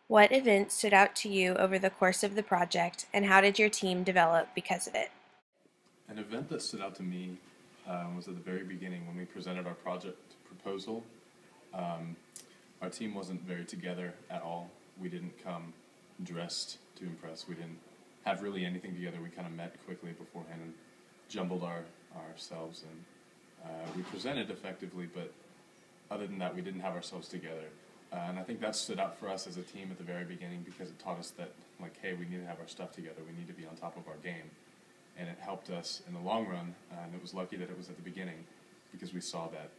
What event stood out to you over the course of the project, and how did your team develop because of it? An event that stood out to me was at the very beginning when we presented our project proposal. Um, our team wasn't very together at all. We didn't come dressed to impress. We didn't have really anything together. We kind of met quickly beforehand and jumbled ourselves, and we presented effectively, but other than that, we didn't have ourselves together. And I think that stood out for us as a team at the very beginning because it taught us that, like, hey, we need to have our stuff together. We need to be on top of our game. And it helped us in the long run, and it was lucky that it was at the beginning because we saw that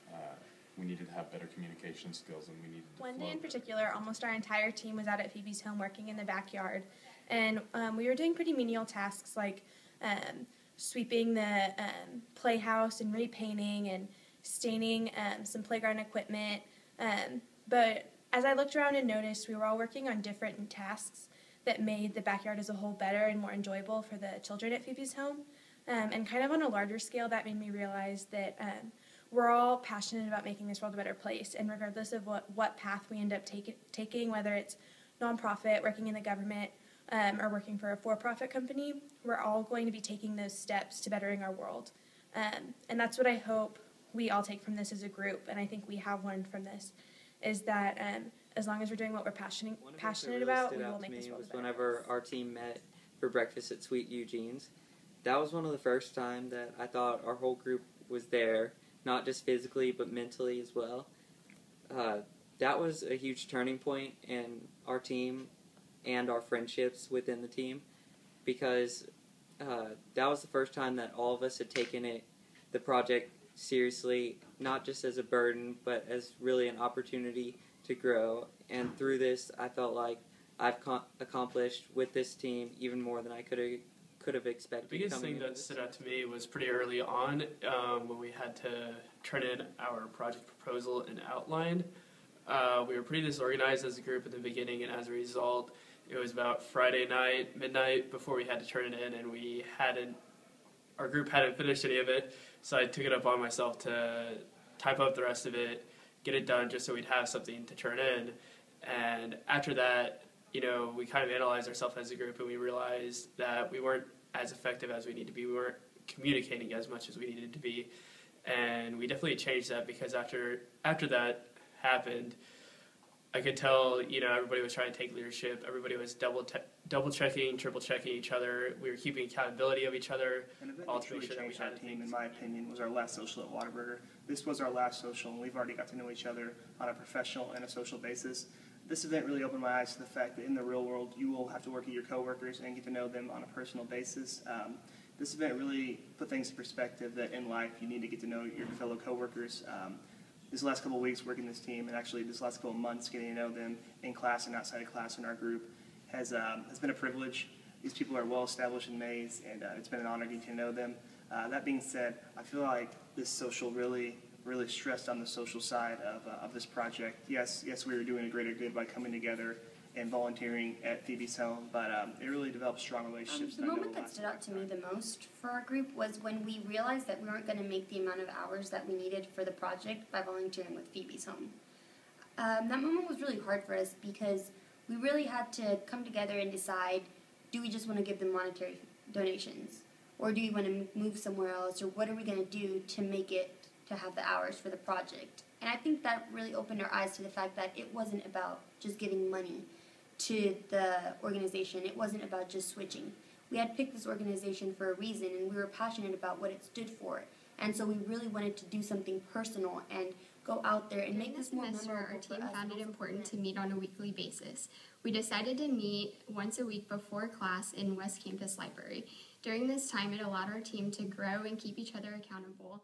we needed to have better communication skills and we needed to One flow day in better. particular, almost our entire team was out at Phoebe's home working in the backyard, and we were doing pretty menial tasks like sweeping the playhouse and repainting and staining some playground equipment. But as I looked around and noticed, we were all working on different tasks that made the backyard as a whole better and more enjoyable for the children at Phoebe's home. And kind of on a larger scale, that made me realize that we're all passionate about making this world a better place. And regardless of what path we end up taking, whether it's nonprofit, working in the government, or working for a for-profit company, we're all going to be taking those steps to bettering our world. And that's what I hope we all take from this as a group, and I think we have learned from this, is that as long as we're doing what we're passionate about, we will make this world a better place. Whenever our team met for breakfast at Sweet Eugene's, that was one of the first time that I thought our whole group was there, not just physically but mentally as well. That was a huge turning point in our team and our friendships within the team because that was the first time that all of us had taken the project seriously, not just as a burden, but as really an opportunity to grow. And through this, I felt like I've accomplished with this team even more than I could have expected. The biggest thing that stood out to me was pretty early on when we had to turn in our project proposal and outline. We were pretty disorganized as a group in the beginning, and as a result, it was about Friday night, midnight, before we had to turn it in, and our group hadn't finished any of it, so I took it upon myself to type up the rest of it, get it done just so we'd have something to turn in. And after that, we kind of analyzed ourselves as a group, and we realized that we weren't as effective as we needed to be. We weren't communicating as much as we needed to be, and we definitely changed that because after that happened, I could tell, everybody was trying to take leadership. Everybody was double checking, triple checking each other. We were keeping accountability of each other. An event all that to make truly sure that we changed our had team, things. in my opinion, was our last social at Whataburger. This was our last social, and we've already got to know each other on a professional and a social basis. This event really opened my eyes to the fact that in the real world, you will have to work with your coworkers and get to know them on a personal basis. This event really put things in perspective that in life you need to get to know your fellow coworkers. This last couple of weeks working this team, and actually this last couple of months getting to know them in class and outside of class in our group has been a privilege. These people are well established in Mays, and it's been an honor getting to know them. That being said, I feel like this social really stressed on the social side of this project. Yes, we were doing a greater good by coming together and volunteering at Phoebe's home, but it really developed strong relationships. The moment that stood out to me the most for our group was when we realized that we weren't going to make the amount of hours that we needed for the project by volunteering with Phoebe's home. That moment was really hard for us because we really had to come together and decide, do we just want to give them monetary donations? Or do we want to move somewhere else? Or what are we going to do to make it to have the hours for the project? And I think that really opened our eyes to the fact that it wasn't about just giving money to the organization. It wasn't about just switching. We had picked this organization for a reason, and we were passionate about what it stood for. And so we really wanted to do something personal and go out there and make this more memorable. Our team found it important to meet on a weekly basis. We decided to meet once a week before class in West Campus Library. During this time, it allowed our team to grow and keep each other accountable.